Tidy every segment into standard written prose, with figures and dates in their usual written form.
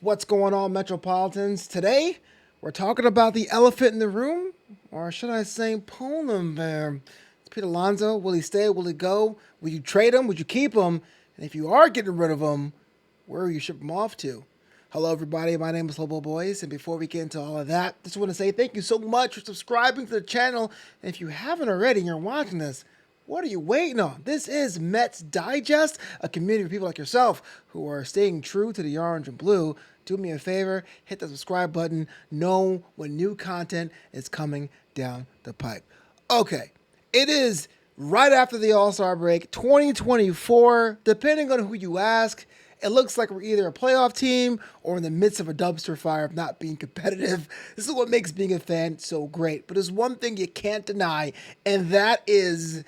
What's going on, Metropolitans? Today, we're talking about the elephant in the room, or should I say, polar bear. It's Pete Alonso. Will he stay? Will he go? Will you trade him? Would you keep him? And if you are getting rid of him, where will you ship him off to? Hello, everybody. My name is Lobo Boys, and before we get into all of that, just want to say thank you so much for subscribing to the channel. And if you haven't already and you're watching this, what are you waiting on? This is Mets Digest, a community of people like yourself who are staying true to the orange and blue. Do me a favor, hit the subscribe button, know when new content is coming down the pipe. Okay, it is right after the All-Star break, 2024, depending on who you ask. It looks like we're either a playoff team or in the midst of a dumpster fire of not being competitive. This is what makes being a fan so great. But there's one thing you can't deny, and that is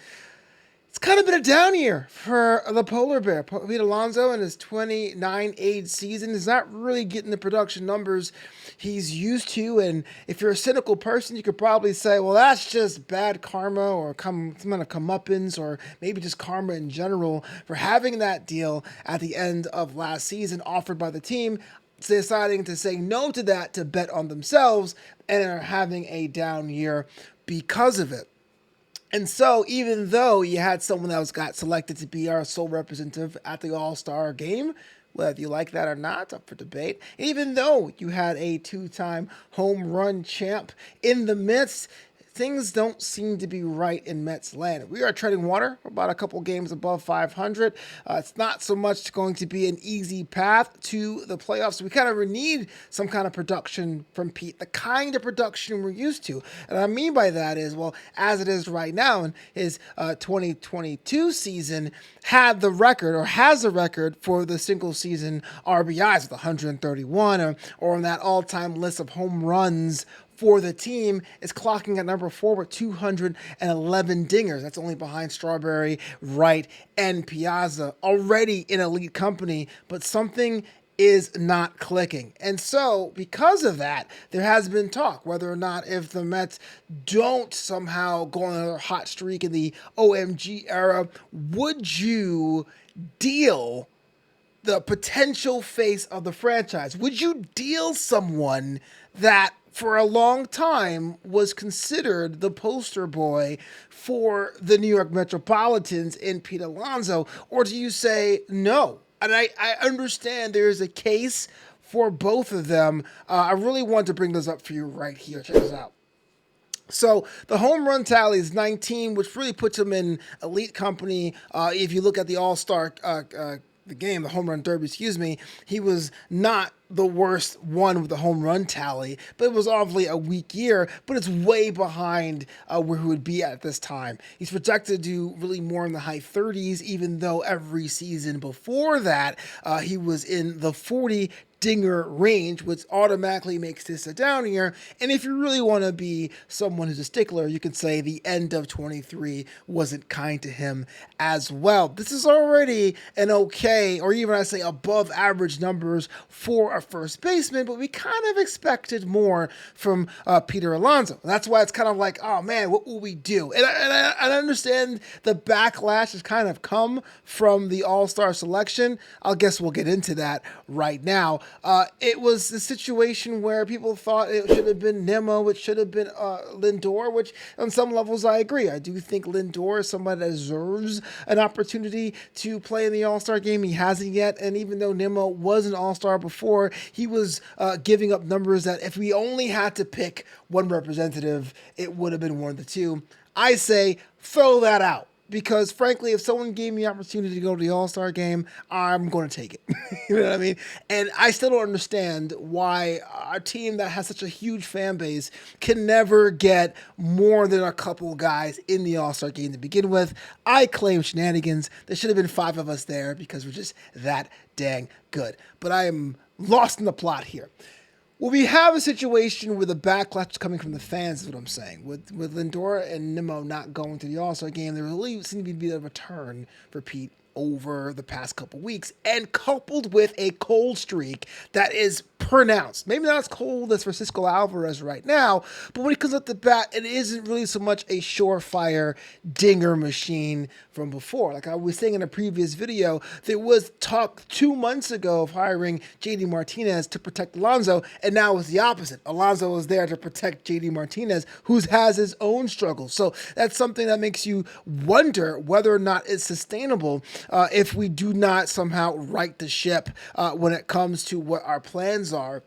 it's kind of been a down year for the polar bear. Pete Alonso in his 29 age season is not really getting the production numbers he's used to. And if you're a cynical person, you could probably say, well, that's just bad karma or some kind of comeuppance or maybe just karma in general for having that deal at the end of last season offered by the team, deciding to say no to that to bet on themselves and are having a down year because of it. And so, even though you had someone that got selected to be our sole representative at the All-Star game, whether you like that or not, up for debate, even though you had a two-time home run champ in the midst, things don't seem to be right in Mets land. We are treading water. We're about a couple games above 500. It's not so much going to be an easy path to the playoffs. We kind of need some kind of production from Pete, the kind of production we're used to. And what I mean by that is, well, as it is right now in his 2022 season, had the record or has the record for the single season RBIs with 131 or on that all-time list of home runs for the team is clocking at number 4 with 211 dingers. That's only behind Strawberry, Wright, and Piazza. Already in elite company, but something is not clicking. And so, because of that, there has been talk whether or not if the Mets don't somehow go on another hot streak in the OMG era, would you deal the potential face of the franchise? Would you deal someone that for a long time was considered the poster boy for the New York Metropolitans in Pete Alonso? Or do you say no? And I understand there is a case for both of them. I really want to bring those up for you right here. Check this out. So the home run tally is 19, which really puts him in elite company. If you look at the All-Star the home run derby, he was not the worst one with the home run tally, but it was obviously a weak year, but it's way behind where he would be at this time. He's projected to do really more in the high 30s, even though every season before that, he was in the 40 dinger range, which automatically makes this a down year. And if you really want to be someone who's a stickler, you can say the end of 23 wasn't kind to him as well. This is already an okay, or even I say above average numbers for a first baseman, but we kind of expected more from Peter Alonso. That's why it's kind of like, oh man, what will we do? And I understand the backlash has kind of come from the All-Star selection. I guess we'll get into that right now. It was the situation where people thought it should have been Nimmo, it should have been Lindor, which on some levels I agree. I do think Lindor is somebody that deserves an opportunity to play in the All-Star game. He hasn't yet, and even though Nimmo was an All-Star before, he was giving up numbers that if we only had to pick one representative, it would have been one of the two. I say throw that out. Because frankly, if someone gave me the opportunity to go to the All-Star game, I'm going to take it. You know what I mean? And I still don't understand why a team that has such a huge fan base can never get more than a couple guys in the All-Star game to begin with. I claim shenanigans. There should have been 5 of us there because we're just that dang good. But I am lost in the plot here. Well, we have a situation where the backlash is coming from the fans, is what I'm saying. With Lindor and Nimmo not going to the All-Star game, there really seems to be a return for Pete over the past couple weeks, and coupled with a cold streak that is pronounced. Maybe not as cold as Francisco Alvarez right now, but when he comes up the bat, it isn't really so much a surefire dinger machine from before. Like I was saying in a previous video, there was talk 2 months ago of hiring JD Martinez to protect Alonso, and now it's the opposite. Alonso is there to protect JD Martinez, who has his own struggles. So that's something that makes you wonder whether or not it's sustainable if we do not somehow right the ship when it comes to what our plans are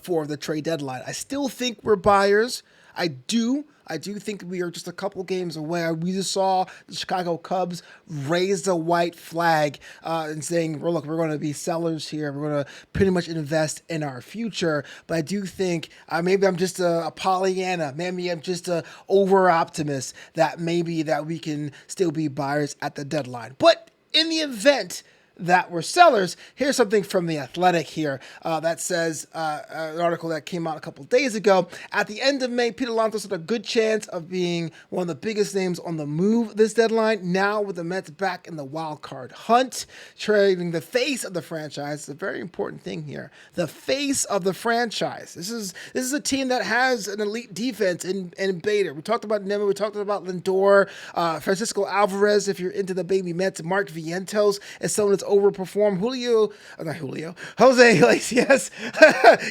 for the trade deadline. I still think we're buyers. I do think we are just a couple games away. We just saw the Chicago Cubs raise the white flag and saying, well, look, we're going to be sellers here. We're going to pretty much invest in our future. But I do think maybe I'm just a Pollyanna. Maybe I'm just a over-optimist that maybe that we can still be buyers at the deadline. But in the event that we're sellers, here's something from The Athletic here that says, an article that came out a couple days ago. At the end of May, Pete Alonso had a good chance of being one of the biggest names on the move this deadline. Now with the Mets back in the wild card hunt, trading the face of the franchise. It's a very important thing here. The face of the franchise. This is a team that has an elite defense in Bader. We talked about Nimmo. We talked about Lindor, Francisco Alvarez. If you're into the baby Mets, Mark Vientos is someone that's overperformed. Jose Iglesias.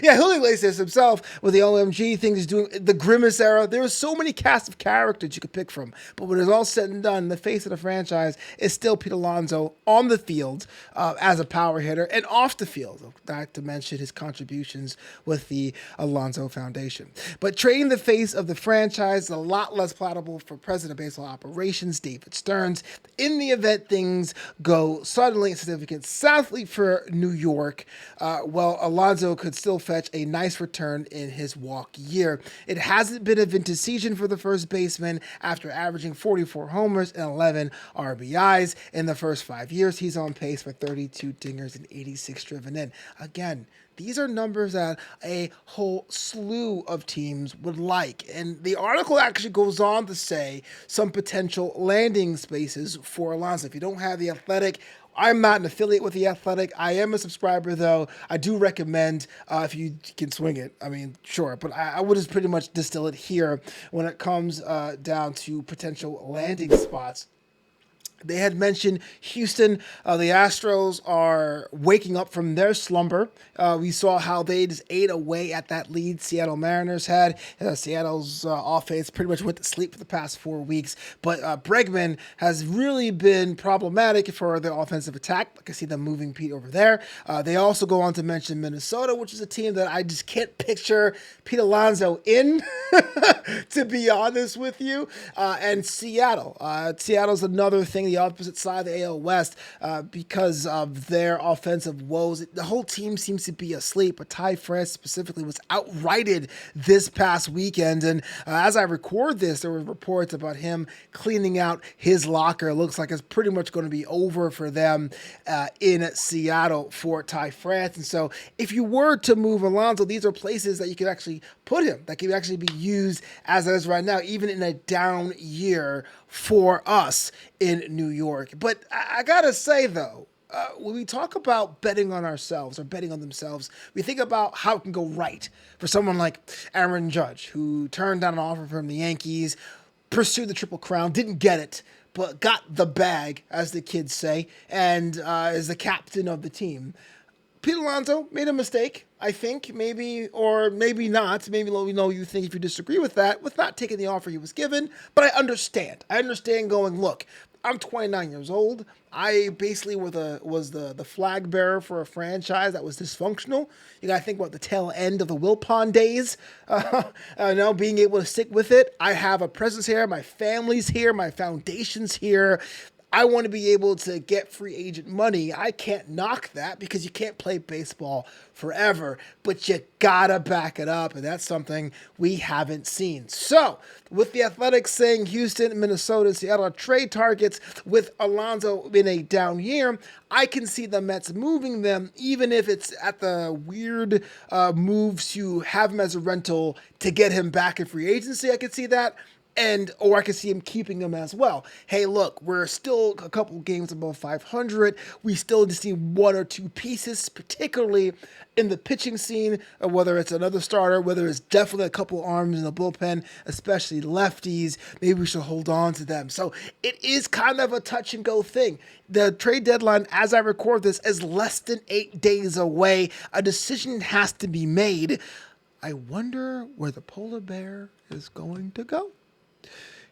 Yeah, Julio Iglesias himself with the OMG thing he's doing, the Grimace era. There was so many cast of characters you could pick from. But when it's all said and done, the face of the franchise is still Pete Alonso on the field as a power hitter and off the field. Not to mention his contributions with the Alonso Foundation. But trading the face of the franchise is a lot less palatable for President of Baseball Operations, David Stearns. In the event things go suddenly significant southly for New York, Alonso could still fetch a nice return in his walk year. It hasn't been a vintage season for the first baseman after averaging 44 homers and 11 RBIs in the first 5 years. He's on pace for 32 dingers and 86 driven in. Again, these are numbers that a whole slew of teams would like. And the article actually goes on to say some potential landing spaces for Alonso. If you don't have The Athletic, I'm not an affiliate with The Athletic. I am a subscriber, though. I do recommend if you can swing it. I mean, sure. But I would just pretty much distill it here when it comes down to potential landing spots. They had mentioned Houston. The Astros are waking up from their slumber. We saw how they just ate away at that lead Seattle Mariners had. Seattle's offense pretty much went to sleep for the past 4 weeks. But Bregman has really been problematic for their offensive attack. I can see them moving Pete over there. They also go on to mention Minnesota, which is a team that I just can't picture Pete Alonso in, to be honest with you. And Seattle. Seattle's another thing, the opposite side of the AL West, because of their offensive woes. The whole team seems to be asleep, but Ty France specifically was outrighted this past weekend. And as I record this, there were reports about him cleaning out his locker. It looks like it's pretty much going to be over for them in Seattle for Ty France. And so if you were to move Alonso, these are places that you could actually put him, that could actually be used as it is right now, even in a down year for us in New York. But I gotta say, though, when we talk about betting on ourselves or betting on themselves, we think about how it can go right for someone like Aaron Judge, who turned down an offer from the Yankees, pursued the Triple Crown, didn't get it, but got the bag, as the kids say, and is the captain of the team. Pete Alonso made a mistake, I think, maybe, or maybe not. Maybe let me know what you think if you disagree with that, with not taking the offer he was given. But I understand. I understand going, look, I'm 29 years old. I basically was the flag bearer for a franchise that was dysfunctional. You got to think about the tail end of the Wilpon days. Being able to stick with it. I have a presence here. My family's here. My foundation's here. I want to be able to get free agent money. I can't knock that because you can't play baseball forever, but you gotta back it up, and that's something we haven't seen. So, with the Athletics saying Houston, Minnesota, Seattle are trade targets with Alonso in a down year, I can see the Mets moving them, even if it's at the weird moves to have him as a rental to get him back in free agency. I could see that. or I could see him keeping them as well. Hey, look, we're still a couple games above 500. We still just need one or two pieces, particularly in the pitching scene, or whether it's another starter, whether it's definitely a couple arms in the bullpen, especially lefties. Maybe we should hold on to them. So it is kind of a touch and go thing. The trade deadline, as I record this, is less than 8 days away. A decision has to be made. I wonder where the polar bear is going to go.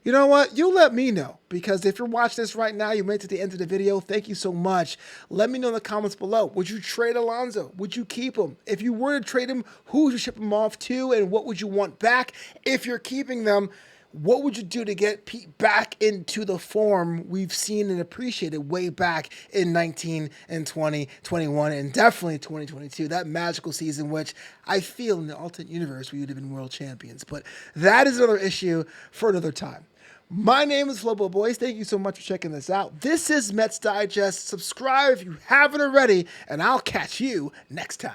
You know what? You let me know, because if you're watching this right now, you made it to the end of the video. Thank you so much. Let me know in the comments below. Would you trade Alonso? Would you keep him? If you were to trade him, who would you ship him off to, and what would you want back? If you're keeping them, what would you do to get Pete back into the form we've seen and appreciated way back in 19 and 20, 21, and definitely 2022, that magical season, which I feel in the alternate universe we would have been world champions. But that is another issue for another time. My name is Flobo Boys. Thank you so much for checking this out. This is Mets Digest. Subscribe if you haven't already, and I'll catch you next time.